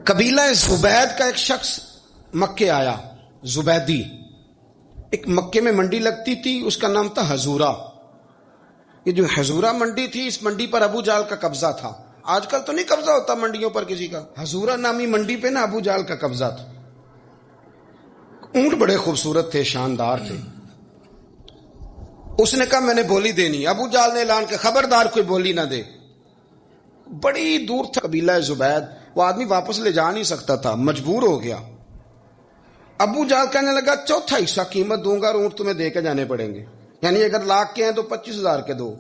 قبیلہ زبید کا ایک شخص مکے آیا، زبیدی. ایک مکے میں منڈی لگتی تھی، اس کا نام تھا حضورہ. یہ جو حضورہ منڈی تھی، اس منڈی پر ابو جہل کا قبضہ تھا. آج کل تو نہیں قبضہ ہوتا منڈیوں پر کسی کا. حضورہ نامی منڈی پہ نا ابو جہل کا قبضہ تھا. اونٹ بڑے خوبصورت تھے، شاندار تھے. اس نے کہا میں نے بولی دینی. ابو جہل نے اعلان کہ خبردار کوئی بولی نہ دے. بڑی دور تھا قبیلہ زبید، وہ آدمی واپس لے جا نہیں سکتا تھا، مجبور ہو گیا. ابو جہل کہنے لگا چوتھا حصہ قیمت دوں گا اور اونٹ تمہیں دے کے جانے پڑیں گے، یعنی اگر لاکھ کے ہیں تو 25,000 کے دو.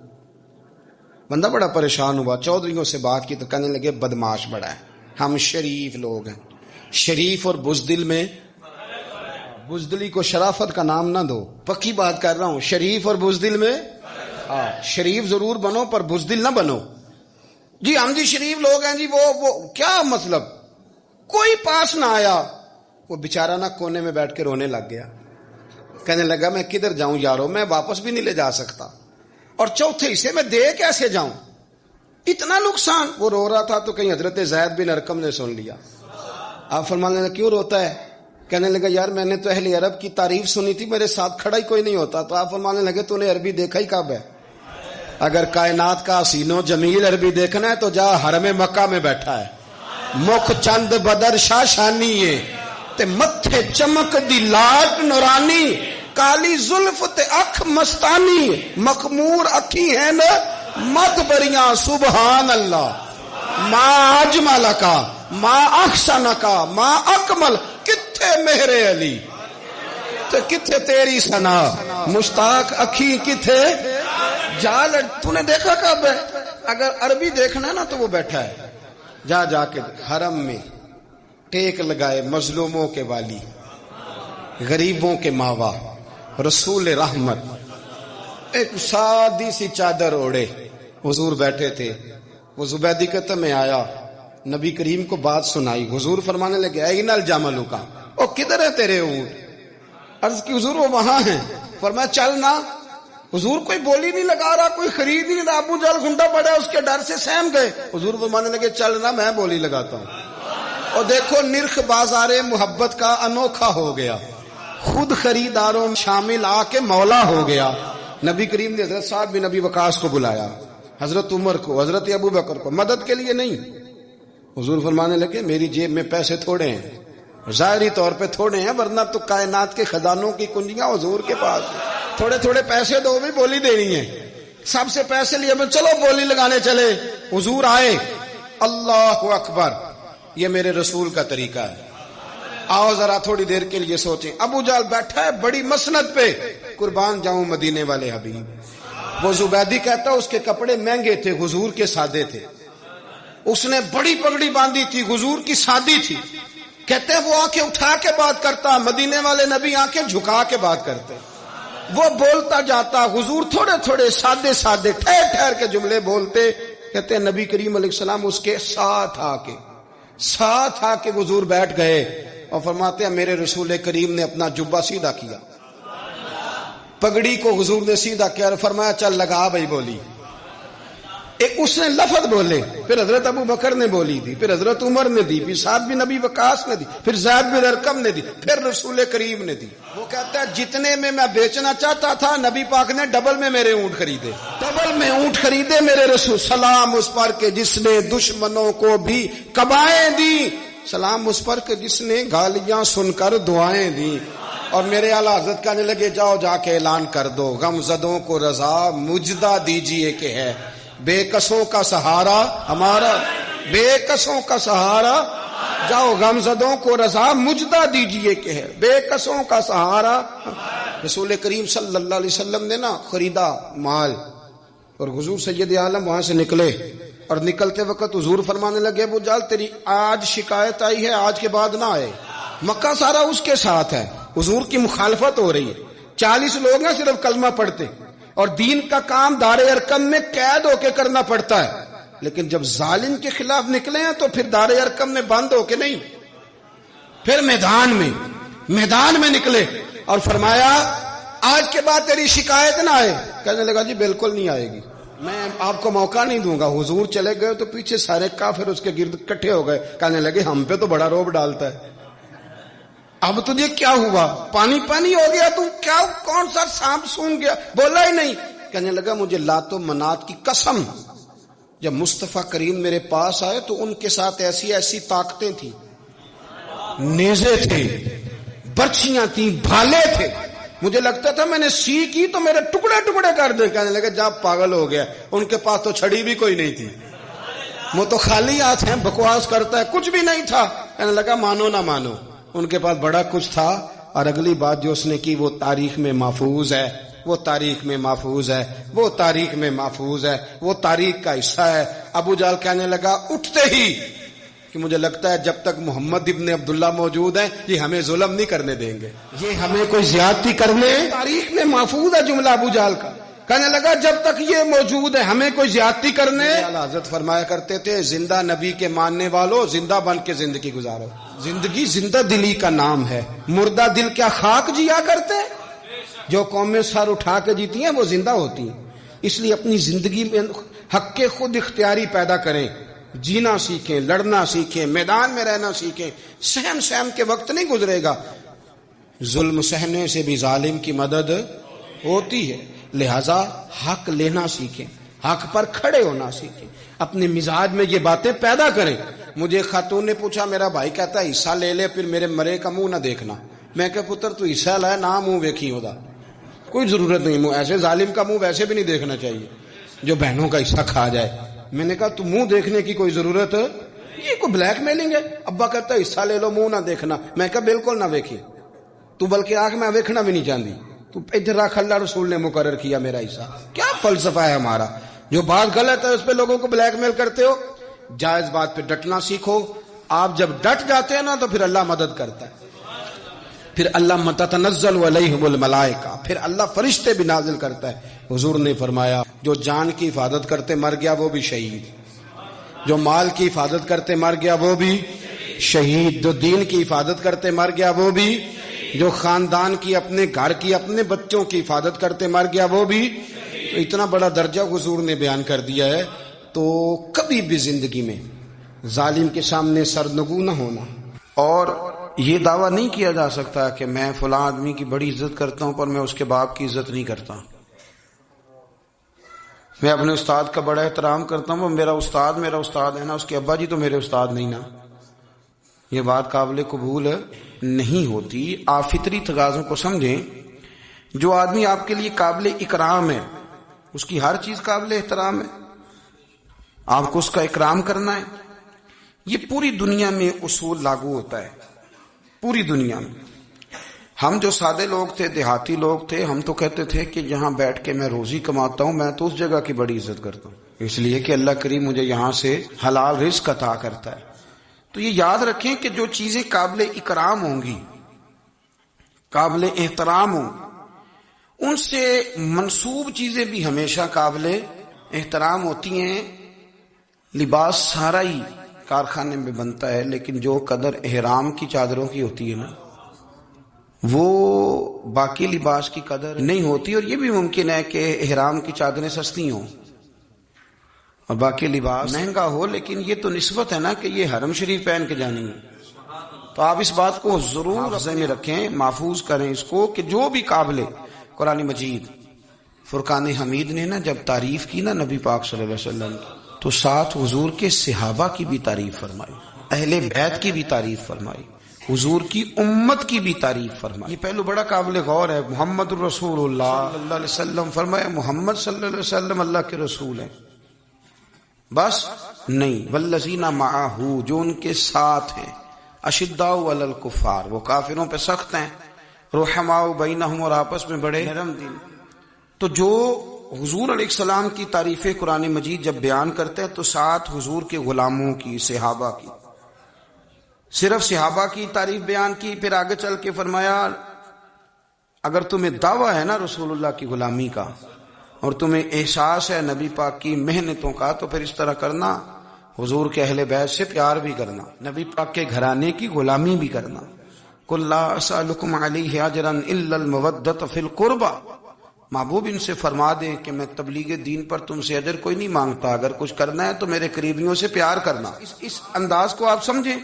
بندہ بڑا پریشان ہوا، چودھریوں سے بات کی تو کہنے لگے بدماش بڑا ہے، ہم شریف لوگ ہیں. شریف اور بزدل میں، بزدلی کو شرافت کا نام نہ دو، پکی بات کر رہا ہوں. شریف اور بزدل میں شریف ضرور بنو پر بزدل نہ بنو. جی ہم جی شریف لوگ ہیں جی، وہ کیا مطلب. کوئی پاس نہ آیا. وہ بیچارہ نہ کونے میں بیٹھ کے رونے لگ گیا. کہنے لگا میں کدھر جاؤں یارو، میں واپس بھی نہیں لے جا سکتا، اور چوتھے حصے میں دے کیسے جاؤں، اتنا نقصان. وہ رو رہا تھا تو کہیں حضرت زید بن ارقم نے سن لیا. آپ فرمانے لگے کیوں روتا ہے؟ کہنے لگا یار میں نے تو اہل عرب کی تعریف سنی تھی، میرے ساتھ کھڑا ہی کوئی نہیں ہوتا. تو آپ فرمانے لگے تو نے عربی دیکھا ہی کب ہے؟ اگر کائنات کا حسین و جمیل عربی دیکھنا ہے تو جا حرم مکہ میں بیٹھا ہے. مکھ چند بدر شاشانی ہے تے متھے چمک دی لاٹ نورانی، کالی زلف تے اکھ مستانی، مخمور اکھی ہیں مت بریاں سبحان اللہ. ما اجمل کا ما احسن کا ما اکمل، کتھے مہر علی تے کتھے تیری ثنا، مشتاق اکھی کتھے جال. تو نے دیکھا کب ہے؟ اگر عربی دیکھنا ہے نا تو وہ بیٹھا ہے. جا کے حرم میں ٹیک لگائے، مظلوموں کے والی، غریبوں کے ماوا، رسول رحمت. ایک سادی سی چادر اوڑے حضور بیٹھے تھے. وہ زبیدی کہتا میں آیا، نبی کریم کو بات سنائی. حضور فرمانے لگے این الجمل کا، او کدھر ہے تیرے اونٹ؟ عرض کی حضور وہ وہاں ہیں. فرمایا چل نہ. حضور کوئی بولی نہیں لگا رہا، کوئی خرید نہیں رہا. ابو جہل گھنٹا پڑا، اس کے ڈر سے سہم گئے. حضور فرمانے لگے چل نہ، میں بولی لگاتا ہوں. اور دیکھو نرخ بازار محبت کا انوکھا ہو گیا، خود خریداروں شامل آ کے مولا ہو گیا. نبی کریم نے حضرت سعد بن ابی وقاص کو بلایا، حضرت عمر کو، حضرت ابو بکر کو، مدد کے لیے نہیں. حضور فرمانے لگے میری جیب میں پیسے تھوڑے ہیں، ظاہری طور پہ تھوڑے ہیں، ورنہ تو کائنات کے خزانوں کی کنجیاں حضور کے پاس ہیں. تھوڑے تھوڑے پیسے دو بھی بولی دینی ہے. سب سے پیسے لیے میں چلو بولی لگانے چلے. حضور آئے، اللہ اکبر، یہ میرے رسول کا طریقہ ہے. آؤ ذرا تھوڑی دیر کے لیے سوچیں. ابو جہل بیٹھا ہے بڑی مسند پہ، قربان جاؤں مدینے والے حبیب. وہ زبیدی کہتا اس کے کپڑے مہنگے تھے، حضور کے سادے تھے. اس نے بڑی پگڑی باندھی تھی، حضور کی سادی تھی. کہتے ہیں وہ آنکھیں اٹھا کے بات کرتا، مدینے والے نبی آنکھیں جھکا کے بات کرتے. وہ بولتا جاتا، حضور تھوڑے تھوڑے سادے سادے ٹھہر ٹھہر کے جملے بولتے. کہتے ہیں نبی کریم علیہ السلام اس کے ساتھ آ کے حضور بیٹھ گئے اور فرماتے ہیں میرے رسول کریم نے اپنا جبہ سیدھا کیا، پگڑی کو حضور نے سیدھا کیا اور فرمایا چل لگا بھائی بولی. ایک اس نے لفظ بولے، پھر حضرت ابو بکر نے بولی دی، پھر حضرت عمر نے دی، پھر سعد بن ابی وقاص نے دی، پھر زید بن ارقم نے دی، پھر رسول کریم نے دی. وہ کہتا ہے جتنے میں بیچنا چاہتا تھا نبی پاک نے ڈبل میں میرے اونٹ خریدے، ڈبل میں اونٹ خریدے میرے رسول. سلام اس پر کہ جس نے دشمنوں کو بھی قبائیں دی، سلام اس پر کہ جس نے گالیاں سن کر دعائیں دی. اور میرے اعلیٰ حضرت کہنے لگے جاؤ جا کے اعلان کر دو، غم زدوں کو رضا مجدہ دیجئے کہ ہے بے کسوں کا سہارا ہمارا، بے کسوں کا سہارا. جاؤ غم زدوں کو رضا مجدہ دیجئے کہ ہے بے کسوں کا سہارا. رسول کریم صلی اللہ علیہ وسلم نے نا خریدا مال، اور حضور سید عالم وہاں سے نکلے. اور نکلتے وقت حضور فرمانے لگے ابو جہل تیری آج شکایت آئی ہے، آج کے بعد نہ آئے. مکہ سارا اس کے ساتھ ہے، حضور کی مخالفت ہو رہی ہے. 40 لوگ ہیں صرف کلمہ پڑھتے، اور دین کا کام دار ارقم میں قید ہو کے کرنا پڑتا ہے. لیکن جب ظالم کے خلاف نکلے ہیں تو پھر دار ارقم میں بند ہو کے نہیں، پھر میدان میں نکلے. اور فرمایا آج کے بعد تیری شکایت نہ آئے. کہنے لگا جی بالکل نہیں آئے گی. میں آپ کو موقع نہیں دوں گا. حضور چلے گئے تو پیچھے سارے کافر اس کے گرد اکٹھے ہو گئے, کہنے لگے ہم پہ تو بڑا روب ڈالتا ہے, اب تجھے کیا ہوا, پانی پانی ہو گیا, تم کیا کون سا سانپ سونگ گیا, بولا ہی نہیں. کہنے لگا مجھے لات و منات کی قسم, جب مصطفیٰ کریم میرے پاس آئے تو ان کے ساتھ ایسی ایسی طاقتیں تھیں, نیزے تھے, برچھیاں تھیں, بھالے تھے, مجھے لگتا تھا میں نے سی کی تو میرے ٹکڑے ٹکڑے کر دے. کہنے لگے جب پاگل ہو گیا, ان کے پاس تو چھڑی بھی کوئی نہیں تھی, وہ تو خالی ہاتھ ہیں, بکواس کرتا ہے, کچھ بھی نہیں تھا. کہنے لگا مانو نہ مانو, ان کے پاس بڑا کچھ تھا. اور اگلی بات جو اس نے کی وہ تاریخ میں محفوظ ہے, وہ تاریخ میں محفوظ ہے, وہ تاریخ میں محفوظ ہے, وہ تاریخ کا حصہ ہے. ابو جہل کہنے لگا اٹھتے ہی کہ مجھے لگتا ہے جب تک محمد ابن عبداللہ موجود ہیں یہ ہمیں ظلم نہیں کرنے دیں گے, یہ ہمیں کوئی زیادتی کرنے, تاریخ میں محفوظ ہے جملہ ابو جہل کا. کہنے لگا جب تک یہ موجود ہے ہمیں کوئی زیادتی کرنے. حضرت فرمایا کرتے تھے زندہ نبی کے ماننے والوں زندہ بن کے زندگی گزارو. زندگی زندہ دلی کا نام ہے, مردہ دل کیا خاک جیا کرتے. جو قومیں سر اٹھا کے جیتی ہیں وہ زندہ ہوتی ہیں. اس لیے اپنی زندگی میں حق کے خود اختیاری پیدا کریں, جینا سیکھیں, لڑنا سیکھیں, میدان میں رہنا سیکھیں. سہم سہم کے وقت نہیں گزرے گا, ظلم سہنے سے بھی ظالم کی مدد ہوتی ہے. لہذا حق لینا سیکھیں, حق پر کھڑے ہونا سیکھیں, اپنے مزاج میں یہ باتیں پیدا کریں. مجھے خاتون نے پوچھا, میرا بھائی کہتا ہے حصہ لے لے پھر میرے مرے کا منہ نہ دیکھنا. میں کہ پتر تو حصہ لائے نہ منہ ویکھی ہودا, کوئی ضرورت نہیں, منہ ایسے ظالم کا منہ ویسے بھی نہیں دیکھنا چاہیے جو بہنوں کا حصہ کھا جائے. میں نے کہا تو منہ دیکھنے کی کوئی ضرورت, یہ کوئی بلیک میلنگ ہے. ابا کہتا ہے حصہ لے لو منہ نہ دیکھنا. میں کہا بالکل نہ ویکھی, تو بلکہ آنکھ میں ویکھنا بھی نہیں چاہتی, تو ادھر رکھ, اللہ رسول نے مقرر کیا میرا حصہ. کیا فلسفہ ہے ہمارا, جو بات غلط ہے اس پہ لوگوں کو بلیک میل کرتے ہو. جائز بات پہ ڈٹنا سیکھو. آپ جب ڈٹ جاتے ہیں نا تو پھر اللہ مدد کرتا ہے, پھر اللہ تتنزل علیہم الملائکہ, پھر اللہ فرشتے بھی نازل کرتا ہے. حضور نے فرمایا جو جان کی حفاظت کرتے مر گیا وہ بھی شہید, جو مال کی حفاظت کرتے مر گیا وہ بھی شہید, جو دین کی حفاظت کرتے مر گیا وہ بھی, جو خاندان کی, اپنے گھر کی, اپنے بچوں کی حفاظت کرتے مر گیا وہ بھی. تو اتنا بڑا درجہ حضور نے بیان کر دیا ہے. تو کبھی بھی زندگی میں ظالم کے سامنے سرنگو نہ ہونا. اور یہ دعویٰ نہیں کیا جا سکتا کہ میں فلاں آدمی کی بڑی عزت کرتا ہوں پر میں اس کے باپ کی عزت نہیں کرتا. میں اپنے استاد کا بڑا احترام کرتا ہوں, میرا استاد ہے نا, اس کے ابا جی تو میرے استاد نہیں نا. یہ بات قابل قبول نہیں ہوتی. آپ فطری تقاضوں کو سمجھیں. جو آدمی آپ کے لیے قابل اکرام ہے اس کی ہر چیز قابل احترام ہے, آپ کو اس کا اکرام کرنا ہے. یہ پوری دنیا میں اصول لاگو ہوتا ہے, پوری دنیا میں. ہم جو سادے لوگ تھے, دیہاتی لوگ تھے, ہم تو کہتے تھے کہ جہاں بیٹھ کے میں روزی کماتا ہوں میں تو اس جگہ کی بڑی عزت کرتا ہوں, اس لیے کہ اللہ کریم مجھے یہاں سے حلال رزق عطا کرتا ہے. تو یہ یاد رکھیں کہ جو چیزیں قابل اکرام ہوں گی, قابل احترام ہوں, ان سے منسوب چیزیں بھی ہمیشہ قابل احترام ہوتی ہیں. لباس سارا ہی کارخانے میں بنتا ہے, لیکن جو قدر احرام کی چادروں کی ہوتی ہے نا وہ باقی لباس کی قدر نہیں ہوتی. اور یہ بھی ممکن ہے کہ احرام کی چادریں سستی ہوں اور باقی لباس مہنگا ہو, لیکن یہ تو نسبت ہے نا کہ یہ حرم شریف پہن کے جانی ہے. تو آپ اس بات کو ضرور حافظے میں رکھیں, محفوظ کریں اس کو کہ جو بھی قابل. قرآن مجید فرقان حمید نے نا جب تعریف کی نا نبی پاک صلی اللہ علیہ وسلم تو ساتھ حضور کے صحابہ کی بھی تعریف فرمائی, اہل بیت کی بھی تعریف فرمائی, حضور کی امت کی بھی تعریف فرمائی. یہ پہلو بڑا قابل غور ہے. محمد الرسول اللہ صلی اللہ علیہ وسلم فرمایا محمد صلی اللہ علیہ وسلم اللہ کے رسول ہیں, بس نہیں. والذین معہ, جو ان کے ساتھ ہیں, اشداء علی الکفار, وہ کافروں پہ سخت ہیں, رحماء بینہم, اور آپس میں بڑے نرم دل. تو جو حضور علیہ السلام کی تعریف قرآن مجید جب بیان کرتے ہیں تو ساتھ حضور کے غلاموں کی, صحابہ کی, صرف صحابہ کی تعریف بیان کی. پھر آگے چل کے فرمایا اگر تمہیں دعویٰ ہے نا رسول اللہ کی غلامی کا اور تمہیں احساس ہے نبی پاک کی محنتوں کا تو پھر اس طرح کرنا, حضور کے اہل بیت سے پیار بھی کرنا, نبی پاک کے گھرانے کی غلامی بھی کرنا. قل لا اسألکم علیہ اجرا الا المودۃ فی القربى محبوب ان سے فرما دیں کہ میں تبلیغ دین پر تم سے اجر کوئی نہیں مانگتا، اگر کچھ کرنا ہے تو میرے قریبیوں سے پیار کرنا۔ اس انداز کو آپ سمجھیں،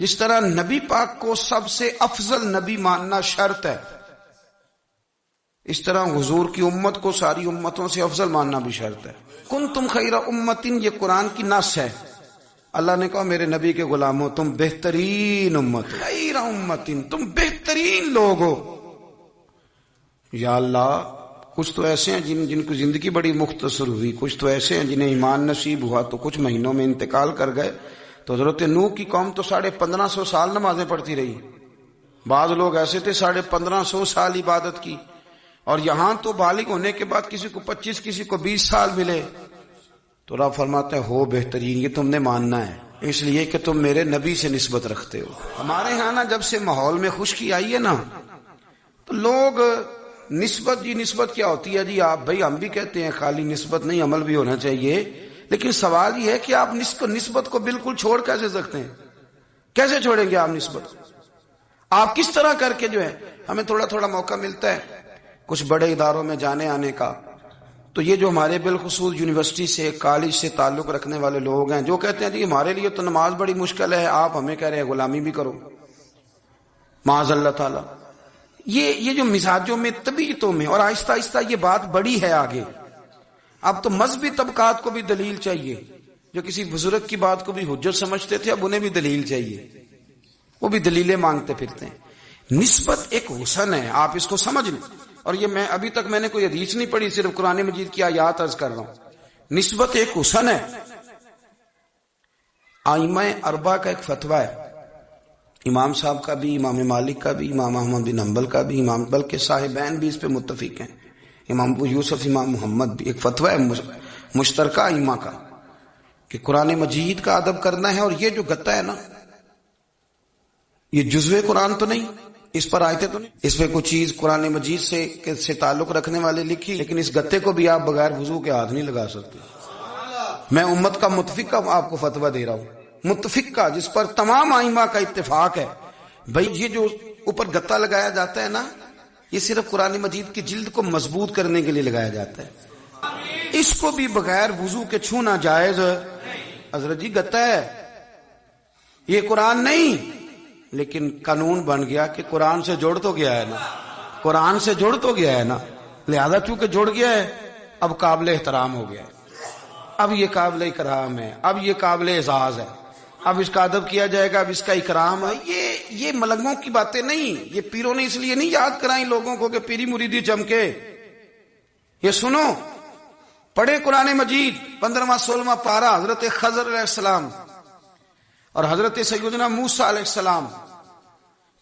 جس طرح نبی پاک کو سب سے افضل نبی ماننا شرط ہے، اس طرح حضور کی امت کو ساری امتوں سے افضل ماننا بھی شرط ہے۔ کنتم خیر امت، یہ قرآن کی نص ہے۔ اللہ نے کہا میرے نبی کے غلاموں تم بہترین امت، خیر امت، تم بہترین لوگ ہو۔ یا اللہ، کچھ تو ایسے ہیں جن کو زندگی بڑی مختصر ہوئی، کچھ تو ایسے ہیں جنہیں ایمان نصیب ہوا تو کچھ مہینوں میں انتقال کر گئے۔ تو حضرت نوح کی قوم تو 1550 سال نمازیں پڑھتی رہی، بعض لوگ ایسے تھے 1550 سال عبادت کی، اور یہاں تو بالغ ہونے کے بعد کسی کو 25 کسی کو 20 سال ملے۔ تو رب فرماتا ہے ہو بہترین، یہ تم نے ماننا ہے اس لیے کہ تم میرے نبی سے نسبت رکھتے ہو۔ ہمارے ہاں نا جب سے ماحول میں خشکی آئی ہے نا، تو لوگ نسبت کیا ہوتی ہے جی؟ آپ بھائی ہم بھی کہتے ہیں خالی نسبت نہیں، عمل بھی ہونا چاہیے، لیکن سوال یہ ہے کہ آپ نسبت کو بالکل چھوڑ کیسے سکتے ہیں؟ کیسے چھوڑیں گے آپ نسبت؟ آپ کس طرح کر کے جو ہے، ہمیں تھوڑا تھوڑا موقع ملتا ہے کچھ بڑے اداروں میں جانے آنے کا، تو یہ جو ہمارے بالخصوص یونیورسٹی سے کالج سے تعلق رکھنے والے لوگ ہیں جو کہتے ہیں جی ہمارے لیے تو نماز بڑی مشکل ہے، آپ ہمیں کہہ رہے ہیں غلامی بھی کرو، معاذ اللہ تعالی۔ یہ جو مزاجوں میں طبیعتوں میں، اور آہستہ آہستہ یہ بات بڑی ہے آگے، اب تو مذہبی طبقات کو بھی دلیل چاہیے، جو کسی بزرگ کی بات کو بھی حجت سمجھتے تھے اب انہیں بھی دلیل چاہیے، وہ بھی دلیلیں مانگتے پھرتے ہیں۔ نسبت ایک حسن ہے، آپ اس کو سمجھ لیں، اور یہ میں ابھی تک میں نے کوئی حدیث نہیں پڑھی، صرف قرآن مجید کی آیات عرض کر رہا ہوں۔ نسبت ایک حسن ہے۔ ائمہ اربعہ کا ایک فتویٰ ہے، امام صاحب کا بھی، امام مالک کا بھی، امام احمد بن حنبل کا بھی، بلکہ صاحبین بھی اس پہ متفق ہیں، امام ابو یوسف، امام محمد بھی، ایک فتویٰ ہے مشترکہ ائمہ کا کہ قرآن مجید کا ادب کرنا ہے، اور یہ جو گتا ہے نا، یہ جزوے قرآن تو نہیں، اس پر آیتیں تو نہیں، اس پہ کوئی چیز قرآن مجید سے تعلق رکھنے والے لکھی، لیکن اس گتے کو بھی آپ بغیر وضو کے ہاتھ نہیں لگا سکتے۔ میں امت کا متفق کا آپ کو فتویٰ دے رہا ہوں، متفق کا، جس پر تمام ائمہ کا اتفاق ہے۔ بھائی یہ جو اوپر گتا لگایا جاتا ہے نا، یہ صرف قرآن مجید کی جلد کو مضبوط کرنے کے لیے لگایا جاتا ہے، اس کو بھی بغیر وضو کے چھونا جائز۔ حضرت جی گتا ہے، یہ قرآن نہیں، لیکن قانون بن گیا کہ قرآن سے جوڑ تو گیا ہے نا، قرآن سے جوڑ تو گیا ہے نا، لہذا چونکہ جوڑ گیا ہے اب قابل احترام ہو گیا ہے، اب یہ قابل اکرام ہے، اب یہ قابل اعزاز ہے، اب اس کا ادب کیا جائے گا، اب اس کا اکرام ہے۔ یہ ملنگوں کی باتیں نہیں، یہ پیروں نے اس لیے نہیں یاد کرائیں لوگوں کو کہ پیری مریدی چمکے۔ یہ سنو، پڑھے قرآن مجید 15واں 16واں پارہ، حضرت خضر علیہ السلام اور حضرت سیدنا موسیٰ علیہ السلام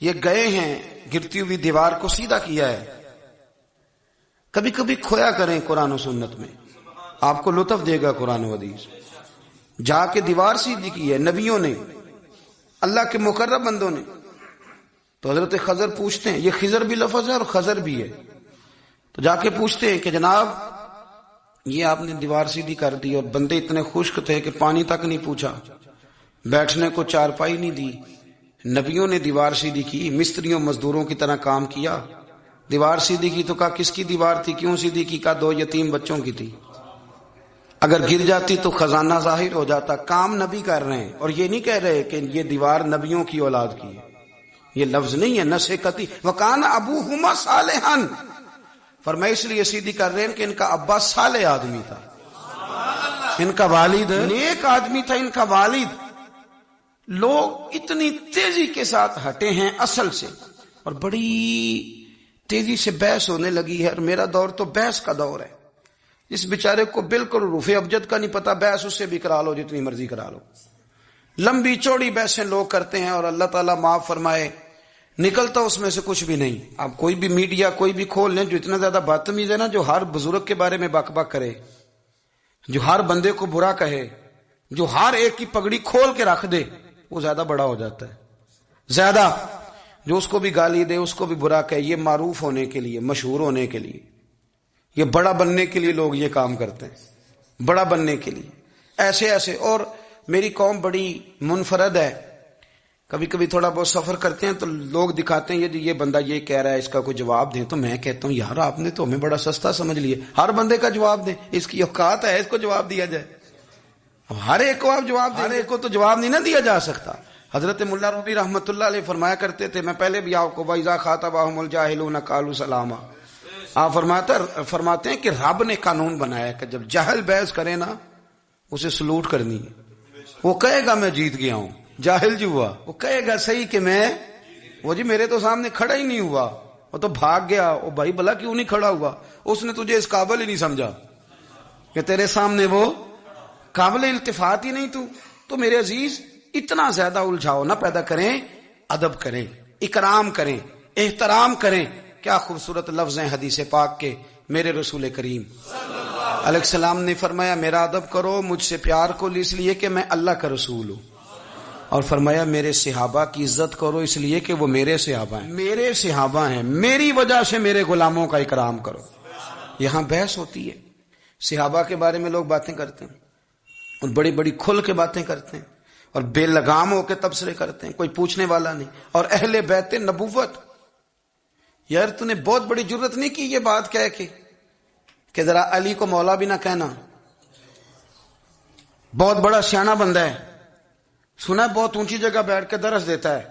یہ گئے ہیں، گرتی ہوئی دیوار کو سیدھا کیا ہے۔ کبھی کبھی کھویا کریں قرآن و سنت میں، آپ کو لطف دے گا قرآن و حدیث۔ جا کے دیوار سیدھی کی ہے نبیوں نے، اللہ کے مقرب بندوں نے۔ تو حضرت خضر پوچھتے ہیں، یہ خضر بھی لفظ ہے اور خضر بھی ہے، تو جا کے پوچھتے ہیں کہ جناب یہ آپ نے دیوار سیدھی کر دی، اور بندے اتنے خشک تھے کہ پانی تک نہیں پوچھا، بیٹھنے کو چارپائی نہیں دی، نبیوں نے دیوار سیدھی کی، مستریوں مزدوروں کی طرح کام کیا، دیوار سیدھی کی تو کہا کس کی دیوار تھی، کیوں سیدھی کی، کہا 2 یتیم بچوں کی تھی، اگر گر جاتی تو خزانہ ظاہر ہو جاتا۔ کام نبی کر رہے ہیں، اور یہ نہیں کہہ رہے کہ یہ دیوار نبیوں کی اولاد کی ہے، یہ لفظ نہیں ہے، نسقتی وکان ابوہما صالحا، فرمایا اس لیے سیدھی کر رہے ہیں کہ ان کا ابا صالح آدمی تھا، ان کا والد نیک آدمی تھا، ان کا والد۔ لوگ اتنی تیزی کے ساتھ ہٹے ہیں اصل سے، اور بڑی تیزی سے بحث ہونے لگی ہے، اور میرا دور تو بحث کا دور ہے۔ اس بیچارے کو بالکل رف ابجد کا نہیں پتا، بحث اس سے بھی کرا لو جتنی مرضی کرا لو، لمبی چوڑی بحثیں لوگ کرتے ہیں، اور اللہ تعالیٰ معاف فرمائے نکلتا اس میں سے کچھ بھی نہیں۔ آپ کوئی بھی میڈیا کوئی بھی کھول لیں، جو اتنا زیادہ بدتمیز ہے نا، جو ہر بزرگ کے بارے میں بک بک کرے، جو ہر بندے کو برا کہے، جو ہر ایک کی پگڑی کھول کے رکھ دے، وہ زیادہ بڑا ہو جاتا ہے، زیادہ جو اس کو بھی گالی دے، اس کو بھی برا کہے، یہ معروف ہونے کے لیے، مشہور ہونے کے لیے، یہ بڑا بننے کے لیے لوگ یہ کام کرتے ہیں، بڑا بننے کے لیے ایسے ایسے۔ اور میری قوم بڑی منفرد ہے، کبھی کبھی تھوڑا بہت سفر کرتے ہیں تو لوگ دکھاتے ہیں یہ بندہ یہ کہہ رہا ہے، اس کا کوئی جواب دیں، تو میں کہتا ہوں یار آپ نے تو ہمیں بڑا سستا سمجھ لیا، ہر بندے کا جواب دیں، اس کی اوقات ہے اس کو جواب دیا جائے؟ ہر ایک کو آپ جواب دیں، ہر ایک کو تو جواب نہیں نہ دیا جا سکتا۔ حضرت ملا رومی رحمۃ اللہ علیہ فرمایا کرتے تھے، میں پہلے بھی آپ کو وَإِذَا خَاطَبَهُمُ الْجَاهِلُونَ قَالُوا سَلَامًا، آپ فرماتے ہیں کہ رب نے قانون بنایا کہ جب جاہل بحث کرے نا اسے سلوٹ کرنی ہے، وہ کہے گا میں جیت گیا ہوں، جاہل جو ہوا وہ کہے گا صحیح کہ میں، وہ جی میرے تو سامنے کھڑا ہی نہیں ہوا، وہ تو بھاگ گیا، وہ بھائی بھلا کیوں نہیں کھڑا ہوا؟ اس نے تجھے اس قابل ہی نہیں سمجھا کہ تیرے سامنے وہ قابل التفات ہی نہیں۔ تو میرے عزیز اتنا زیادہ الجھاؤ نہ پیدا کریں، ادب کریں، اکرام کریں، احترام کریں۔ کیا خوبصورت لفظ ہیں حدیث پاک کے، میرے رسول کریم علیہ السلام نے فرمایا میرا ادب کرو مجھ سے پیار کو اس لیے کہ میں اللہ کا رسول ہوں، اور فرمایا میرے صحابہ کی عزت کرو اس لیے کہ وہ میرے صحابہ ہیں، میرے صحابہ ہیں، میری وجہ سے میرے غلاموں کا اکرام کرو۔ یہاں بحث ہوتی ہے، صحابہ کے بارے میں لوگ باتیں کرتے ہیں اور بڑی بڑی کھل کے باتیں کرتے ہیں اور بے لگام ہو کے تبصرے کرتے ہیں، کوئی پوچھنے والا نہیں۔ اور اہل بیت نبوت، یار تو نے بہت بڑی جرت نہیں کی یہ بات کہہ کے کہ ذرا علی کو مولا بھی نہ کہنا، بہت بڑا سیانہ بندہ ہے، سنا ہے بہت اونچی جگہ بیٹھ کے درس دیتا ہے،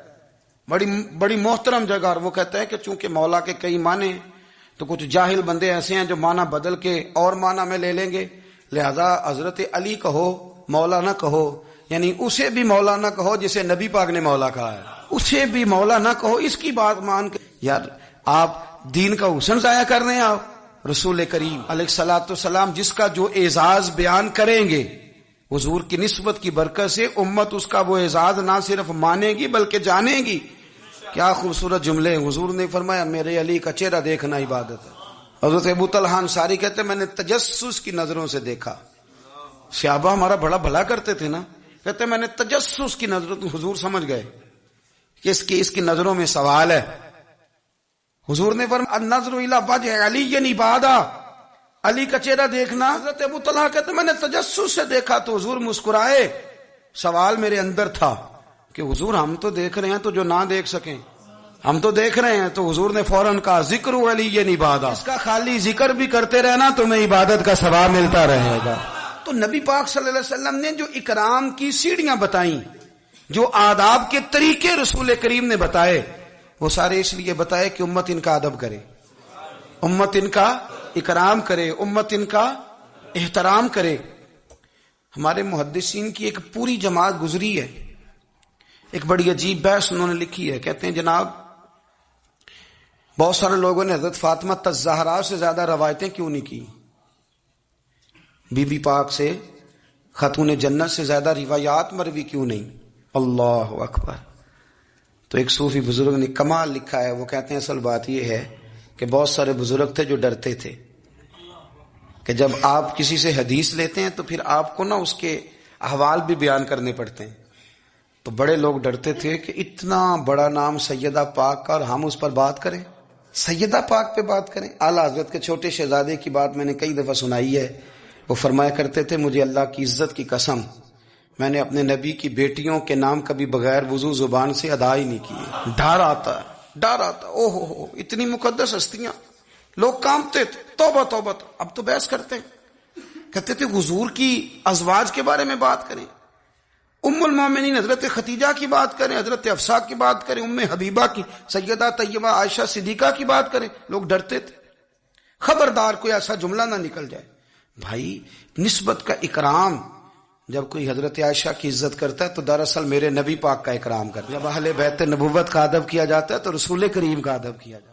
بڑی محترم جگہ، اور وہ کہتا ہے کہ چونکہ مولا کے کئی معنی تو کچھ جاہل بندے ایسے ہیں جو معنی بدل کے اور معنی میں لے لیں گے، لہذا حضرت علی کہو مولا نہ کہو، یعنی اسے بھی مولا نہ کہو جسے نبی پاک نے مولا کہا ہے، اسے بھی مولا نہ کہو، اس کی بات مان کے۔ یار آپ دین کا حسن ضائع کر رہے ہیں۔ آپ رسول کریم علیہ الصلوۃ والسلام جس کا جو اعزاز بیان کریں گے حضور کی نسبت کی برکت سے امت اس کا وہ اعزاز نہ صرف مانے گی بلکہ جانے گی۔ کیا خوبصورت جملے، حضور نے فرمایا میرے علی کا چہرہ دیکھنا عبادت ہے۔ حضرت ابو طلحہ انصاری کہتے ہیں میں نے تجسس کی نظروں سے دیکھا، صحابہ ہمارا بڑا بھلا کرتے تھے نا، کہتے ہیں میں نے تجسس کی نظروں، حضور سمجھ گئے کہ اس کی نظروں میں سوال ہے۔ حضور نے فرمایا النظر الی وجہ علی عبادہ، علی کا چہرہ دیکھنا۔ حضرت ابو طلحہ کہتے ہیں میں نے تجسس سے دیکھا تو حضور مسکرائے، سوال میرے اندر تھا کہ حضور ہم تو دیکھ رہے ہیں تو جو نہ دیکھ سکیں، ہم تو دیکھ رہے ہیں، تو حضور نے فوراً کہا ذکر علی عبادہ، اس کا خالی ذکر بھی کرتے رہنا تمہیں عبادت کا ثواب ملتا رہے گا۔ تو نبی پاک صلی اللہ علیہ وسلم نے جو اکرام کی سیڑھیاں بتائیں، جو آداب کے طریقے رسول کریم نے بتائے، وہ سارے اس لیے بتائے کہ امت ان کا ادب کرے، امت ان کا اکرام کرے، امت ان کا احترام کرے۔ ہمارے محدثین کی ایک پوری جماعت گزری ہے، ایک بڑی عجیب بحث انہوں نے لکھی ہے، کہتے ہیں جناب بہت سارے لوگوں نے حضرت فاطمہ الزہرا سے زیادہ روایتیں کیوں نہیں کی، بی بی پاک سے، خاتون جنت سے زیادہ روایات مروی کیوں نہیں؟ اللہ اکبر۔ تو ایک صوفی بزرگ نے کمال لکھا ہے، وہ کہتے ہیں اصل بات یہ ہے کہ بہت سارے بزرگ تھے جو ڈرتے تھے کہ جب آپ کسی سے حدیث لیتے ہیں تو پھر آپ کو نا اس کے احوال بھی بیان کرنے پڑتے ہیں، تو بڑے لوگ ڈرتے تھے کہ اتنا بڑا نام سیدہ پاک کا اور ہم اس پر بات کریں، سیدہ پاک پہ بات کریں۔ اعلیٰ حضرت کے چھوٹے شہزادے کی بات میں نے کئی دفعہ سنائی ہے، وہ فرمایا کرتے تھے مجھے اللہ کی عزت کی قسم میں نے اپنے نبی کی بیٹیوں کے نام کبھی بغیر وضو زبان سے ادا ہی نہیں کیے، ڈر آتا او ہو اتنی مقدس ہستیاں، لوگ کانپتے تھے، توبہ توبہ۔ اب تو بحث کرتے ہیں، کہتے تھے حضور کی ازواج کے بارے میں بات کریں، ام المومنین حضرت ختیجہ کی بات کریں، حضرت حفصہ کی بات کریں، ام حبیبہ کی، سیدہ طیبہ عائشہ صدیقہ کی بات کریں، لوگ ڈرتے تھے خبردار کوئی ایسا جملہ نہ نکل جائے۔ بھائی نسبت کا اکرام، جب کوئی حضرت عائشہ کی عزت کرتا ہے تو دراصل میرے نبی پاک کا اکرام کرتا ہے، جب اہل بیت نبوت کا ادب کیا جاتا ہے تو رسول کریم کا ادب کیا جاتا ہے۔